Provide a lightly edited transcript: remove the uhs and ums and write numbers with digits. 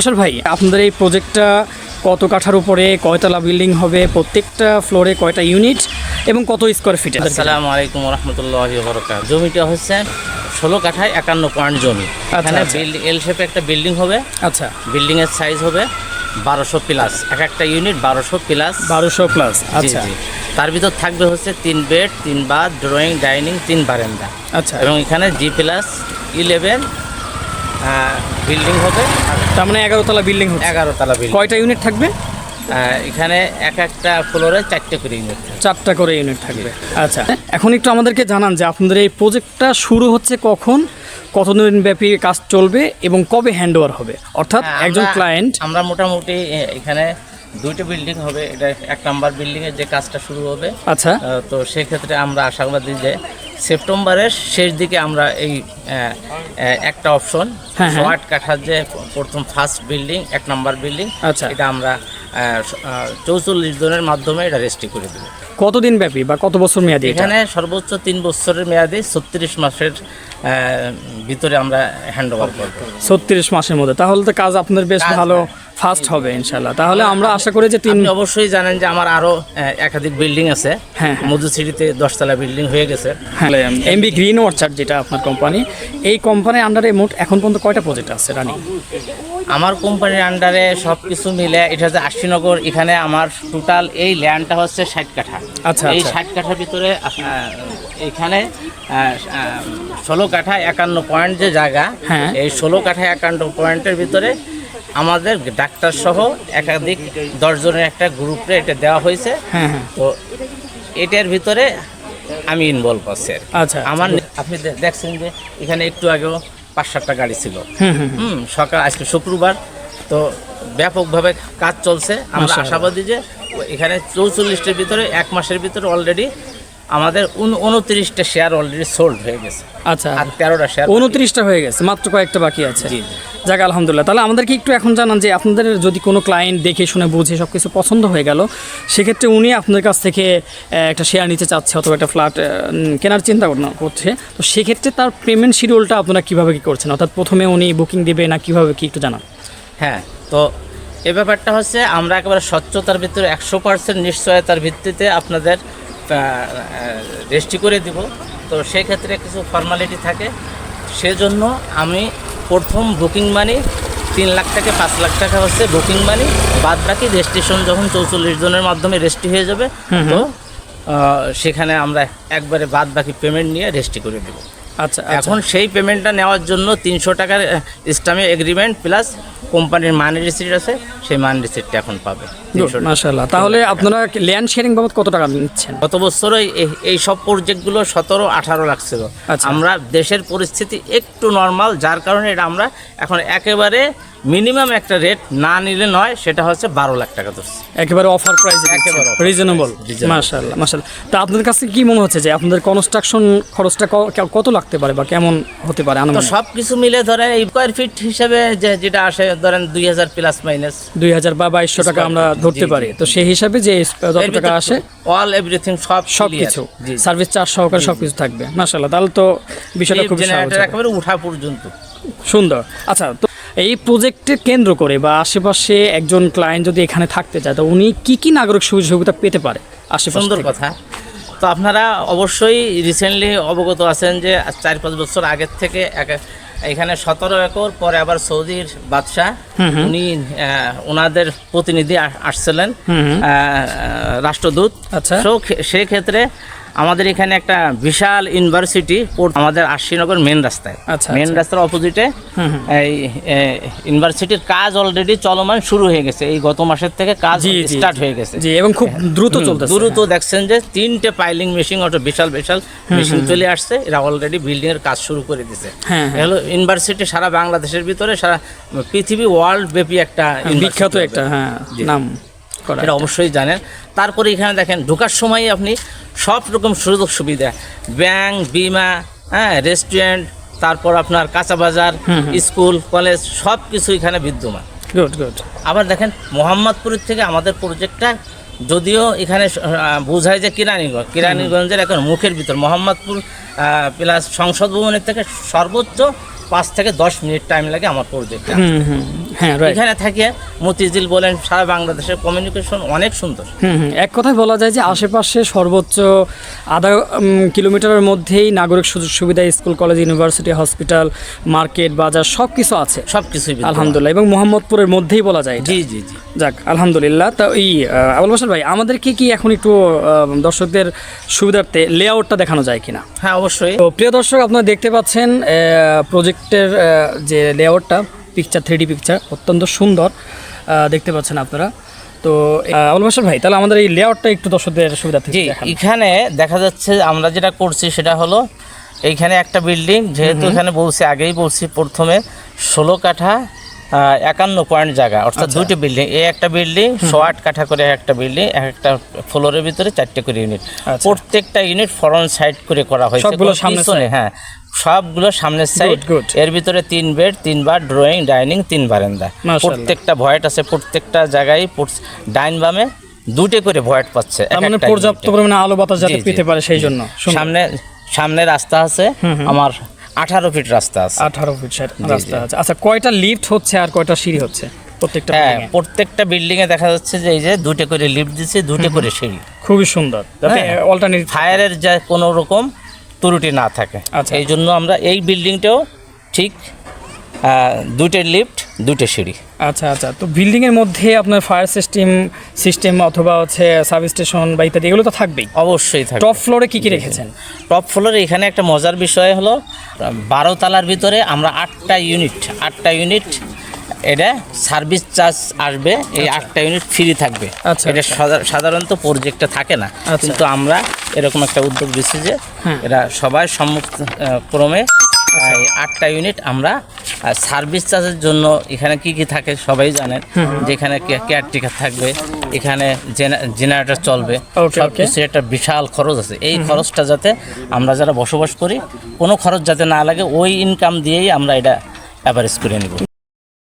আসল ভাই, আপনাদের এই প্রজেক্টটা কত কাঠার উপরে, কয়তলা বিল্ডিং হবে, প্রত্যেকটা ফ্লোরে কয়টা ইউনিট এবং কত স্কোয়ার ফিট? আসসালামু আলাইকুম রহমতুল্লাহি ওয়া বারাকাতুহু। জমিটা হচ্ছে 16 কাঠায় 51 পয়েন্ট জমি। এখানে এল শেপে একটা বিল্ডিং হবে। আচ্ছা, বিল্ডিং এর সাইজ হবে 1200 প্লাস, এক একটা ইউনিট 1200 প্লাস। 1200 প্লাস। আচ্ছা, তার ভিতর থাকবে হচ্ছে 3 বেড, 3 বাথ, ড্রয়িং, ডাইনিং, 3 বারান্দা। আচ্ছা, এবং এখানে G+11 বিল্ডিং হবে। তার মানে 11 তলা বিল্ডিং হচ্ছে। 11 তলা বিল্ডিং। কয়টা ইউনিট থাকবে? এখানে এক একটা ফ্লোরে 4টে করে ইউনিট, 4টা করে ইউনিট থাকবে। আচ্ছা, এখন একটু আমাদেরকে জানান যে আপনাদের এই প্রজেক্টটা শুরু হচ্ছে কখন, কতদিন ব্যাপী কাজ চলবে এবং কবে হ্যান্ড ওভার হবে? অর্থাৎ একজন ক্লায়েন্ট, আমরা মোটামুটি এখানে 2টা বিল্ডিং হবে। এটা 1 নাম্বার বিল্ডিংয়ের যে কাজটা শুরু হবে। আচ্ছা, তো সেক্ষেত্রে আমরা আশাবাদী যে সেপ্টেম্বরের শেষ দিকে আমরা এই একটা অপশন 8 কাঠার যে প্রথম ফার্স্ট বিল্ডিং, 1 নাম্বার বিল্ডিং, আচ্ছা, এটা আমরা 44 জনের মাধ্যমে এটা রেজিস্ট্রি করে দেব। কতদিন ব্যাপী বা কত বছর মেয়াদি? এখানে সর্বোচ্চ 3 বছরের মেয়াদি, 36 মাসের ভিতরে আমরা হ্যান্ড ওভার করব। 36 মাসের মধ্যে? তাহলে তো কাজ আপনাদের বেশ ভালো ফাস্ট হবে ইনশাল্লাহ। তাহলে আমরা আশা করি যে আপনি অবশ্যই জানেন যে আমার আরো একাধিক বিল্ডিং আছে। হ্যাঁ, মধু সিটিতে 10 তলা বিল্ডিং হয়ে গেছে। হ্যাঁ, এমবি গ্রিন অর্চার্ড যেটা আপনার কোম্পানি, এই কোম্পানির আন্ডারে মোট এখন পর্যন্ত কয়টা প্রজেক্ট আছে রানিং? আমার কোম্পানির আন্ডারে সব কিছু মিলে এটা হচ্ছে আশিনগর। এখানে আমার টোটাল এই ল্যান্ডটা হচ্ছে 60 কাঠা। আচ্ছা, এই 60 কাঠার ভিতরে এখানে 16 কাঠা 51 পয়েন্ট যে জায়গা, এই 16 কাঠা 51 পয়েন্টের ভিতরে আমাদের ডাক্তার সহ একাধিক 10 জনের একটা গ্রুপে এটা দেওয়া হয়েছে। তো এটার ভিতরে আমি ইনভলভ আছি। আচ্ছা, আমার আপনি দেখছেন যে এখানে একটু আগেও 5-7টা গাড়ি ছিল। সকাল আজকে শুক্রবার, তো ব্যাপকভাবে কাজ চলছে। আমরা আশাবাদী যে এখানে 44টার ভিতরে 1 মাসের ভিতরে অলরেডি আমাদের 29টা শেয়ার অলরেডি সোল্ড হয়ে গেছে। আচ্ছা, আর 13টা শেয়ার 29টা হয়ে গেছে, মাত্র কয়েকটা বাকি আছে। যাক আলহামদুলিল্লাহ। তাহলে আমাদেরকে একটু এখন জানান যে আপনাদের যদি কোনো ক্লায়েন্ট দেখে শুনে বুঝে সব কিছু পছন্দ হয়ে গেল, সেক্ষেত্রে উনি আপনাদের কাছ থেকে একটা শেয়ার নিতে চাচ্ছে অথবা একটা ফ্ল্যাট কেনার চিন্তা করছে, তো সেক্ষেত্রে তার পেমেন্ট শিডিউলটা আপনারা কীভাবে কী করছেন? অর্থাৎ প্রথমে উনি বুকিং দেবে না কীভাবে কী একটু জানান। হ্যাঁ, তো এ ব্যাপারটা হচ্ছে আমরা একেবারে স্বচ্ছতার ভিতরে 100% নিশ্চয়তার ভিত্তিতে আপনাদের রেজিস্ট্রি করে দিব। তো সেই ক্ষেত্রে কিছু ফর্মালিটি থাকে, সেজন্য আমি প্রথম বুকিং মানি 3 লাখ থেকে 5 লাখ টাকা হচ্ছে বুকিং মানি। বাদ বাকি রেজিস্ট্রেশন যখন 44 জনের মাধ্যমে রেজিস্ট্রি হয়ে যাবে, তো সেখানে আমরা একবারে বাদ বাকি পেমেন্ট নিয়ে রেজিস্ট্রি করে দেব। আচ্ছা, এখন সেই পেমেন্টটা নেওয়ার জন্য 300 টাকার ইসলামী এগ্রিমেন্ট প্লাস কোম্পানির মানি রিসিট আছে, সেই মানি রিসিটটা এখন পাবে। মাশাআল্লাহ। তাহলে আপনারা ল্যান্ড শেয়ারিং বাবদ কত টাকা নিচ্ছেন? গত বছর এই সব প্রজেক্টগুলো 17-18 লাখ ছিল। আমরা দেশের পরিস্থিতি একটু নর্মাল, যার কারণে এটা আমরা এখন একেবারে মিনিমাম একটা রেট না নিলে নয়, সেটা হচ্ছে 12 লাখ টাকা ধরছে। একেবারে অফার প্রাইস, একেবারে রিজনেবল। মাশাআল্লাহ, মাশাআল্লাহ। তা আপনাদের কাছে কি মনে হচ্ছে যে আপনাদের কনস্ট্রাকশন খরচটা কত লাগতে পারে বা কেমন হতে পারে? তো সব কিছু মিলে ধরেন এই স্কয়ার ফিট হিসেবে যেটা আসে ধরেন 2000 প্লাস মাইনাস 2000 বা 2200 টাকা আমরা ধরতে পারি। তো সেই হিসাবে যে যত টাকা আসে অল এভরিথিং সব কিছু সার্ভিস চার্জ সহকারে সবকিছু থাকবে। মাশাআল্লাহ, তাহলে তো বিষয়টা খুব একেবারে উঠা পর্যন্ত সুন্দর। আচ্ছা, তো এই প্রজেক্টে কেন্দ্র করে বা আশেপাশে একজন ক্লায়েন্ট যদি এখানে থাকতে চায়, তো উনি কি কি নাগরিক সুবিধা পেতে পারে আশেপাশে? সুন্দর কথা। তো আপনারা অবশ্যই রিসেন্টলি অবগত আছেন যে 4-5 বছর আগের থেকে এখানে 17 একর পরে আবার সৌদির বাদশাহ উনি ওনাদের প্রতিনিধি আসছিলেন, রাষ্ট্রদূত। আচ্ছা, সেই ক্ষেত্রে আমাদের এখানে একটা বিশাল ইউনিভার্সিটি আমাদের আশিনগর মেন রাস্তায়, মেন রাস্তার অপোজিটে এই ইউনিভার্সিটির কাজ অলরেডি চলমান শুরু হয়ে গেছে। এই গত মাসের থেকে কাজ স্টার্ট হয়ে গেছে এবং খুব দ্রুত চলতেছে। দ্রুত দেখছেন যে 3টে পাইলিং মেশিন, অটো বিশাল মেশিন চলে আসছে। এরা অলরেডি বিল্ডিং এর কাজ শুরু করে দিয়েছে। হলো ইউনিভার্সিটি সারা বাংলাদেশের ভিতরে, সারা পৃথিবী ওয়ার্ল্ড ব্যাপী একটা বিখ্যাত একটা নাম, এটা অবশ্যই জানেন। তারপরে এখানে দেখেন ঢোকার সময় আপনি সব রকম সুযোগ সুবিধা, ব্যাংক, বিমা, রেস্টুরেন্ট, তারপর আপনার কাঁচা বাজার, স্কুল, কলেজ সব কিছু এখানে বিদ্যমান। আবার দেখেন মোহাম্মদপুরের থেকে আমাদের প্রজেক্টটা যদিও এখানে বোঝায় যে কেরানীগঞ্জের এখন মুখের ভিতর, মোহাম্মদপুর প্লাস সংসদ ভবনের থেকে সর্বোচ্চ 5 থেকে 10 মিনিট টাইম লাগে আমার প্রজেক্টে। হ্যাঁ রাইট। এখানে থাকে মতিঝিল বলেন, সারা বাংলাদেশের কমিউনিকেশন অনেক সুন্দর। এক কথায় বলা যায় যে আশেপাশে সর্বোচ্চ আধা কিলোমিটারের মধ্যেই নাগরিক সুযোগ সুবিধা, school, college, university, hospital, market, বাজার সব কিছু আছে সব কিছুই আলহামদুলিল্লাহ, এবং মোহাম্মদপুরের মধ্যেই বলা যায় এটা। জি জি জি। যাক আলহামদুলিল্লাহ। তা এই আবুল বাশার ভাই, আমাদেরকে কি এখন একটু দর্শকদের সুবিধার্থে লেআউটটা দেখানো যায় কিনা? হ্যাঁ অবশ্যই। তো প্রিয় দর্শক, আপনারা দেখতে পাচ্ছেন প্রজেক্টের যে লেআউটটা, পিকচার 3D পিকচার অত্যন্ত সুন্দর দেখতে পাচ্ছেন আপনারা। তো আবুল বাশার ভাই, তাহলে আমাদের এই লেআউটটা একটু দর্শকদের সুবিধা থেকে জি, এখানে দেখা যাচ্ছে আমরা যেটা করছি সেটা হলো এইখানে একটা বিল্ডিং, যেহেতু এখানে আগেই বলছি প্রথমে 16 কাঠা 51 পয়েন্ট জায়গা, অর্থাৎ দুইটি বিল্ডিং, এই একটা বিল্ডিং 108 কাঠা করে একটা বিল্ডিং, একটা ফ্লোরের ভিতরে 4টে করে ইউনিট, প্রত্যেকটা ইউনিট ফ্রন্ট সাইড করে করা হয়েছে, সবগুলো সামনে পিছনে, হ্যাঁ সবগুলো সামনের সাইড। good. এর ভিতরে 3 বেড, 3 বার ড্রয়িং, ডাইনিং, 3 বারান্দা, মাশাআল্লাহ। প্রত্যেকটা ভয়েট আছে, প্রত্যেকটা জায়গায় ডাইন বামে 2টে করে ভয়েট পাচ্ছে, তার মানে পর্যাপ্ত পরিমাণে আলো বাতাস যাতে পেতে পারে সেই জন্য। সামনে রাস্তা আছে আমার 18 ফিট রাস্তা আছে। 18 ফিট রাস্তা আছে। আচ্ছা, কয়টা লিফট হচ্ছে আর কয়টা সিঁড়ি হচ্ছে প্রত্যেকটা হ্যাঁ, building এ? প্রত্যেকটা বিল্ডিং এ দেখা যাচ্ছে যে এই যে 2টে করে লিফট দিচ্ছে, 2টে করে সিঁড়ি, খুবই সুন্দর, যাতে হ্যাঁ। অল্টারনেটিভ ফায়ারের যা কোনো রকম ত্রুটি না থাকে। আচ্ছা। এই জন্য আমরা এই বিল্ডিংটাও ঠিক 2টে লিফট, 2টে সিঁড়ি। আচ্ছা আচ্ছা। তো বিল্ডিং এর মধ্যে আপনার ফায়ার সিস্টেম অথবা হচ্ছে সাব স্টেশন বা ইত্যাদি এগুলো তো থাকবেই। অবশ্যই থাকে। টপ ফ্লোরে কি কি রেখেছেন? টপ ফ্লোরে এখানে একটা মজার বিষয় হলো 12 তলার ভিতরে আমরা 8টা ইউনিট এটা সার্ভিস চার্জ আসবে, এই 8টা ইউনিট ফ্রি থাকবে। আচ্ছা, এটা সাধারণত প্রজেক্টে থাকে না, কিন্তু আমরা এরকম একটা উদ্যোগ দিচ্ছি যে এরা সবাই ক্রমে 8টা ইউনিট আমরা সার্ভিস চার্জের জন্য। এখানে কি কি থাকে সবাই জানেন, যেখানে কেয়ারটেকার থাকবে, এখানে জেনারেটর চলবে, সব কিছু একটা বিশাল খরচ আছে। এই খরচটা যাতে আমরা যারা বসবাস করি কোনো খরচ যাতে না লাগে, ওই ইনকাম দিয়েই আমরা এটা অ্যাভারেজ করে নেব।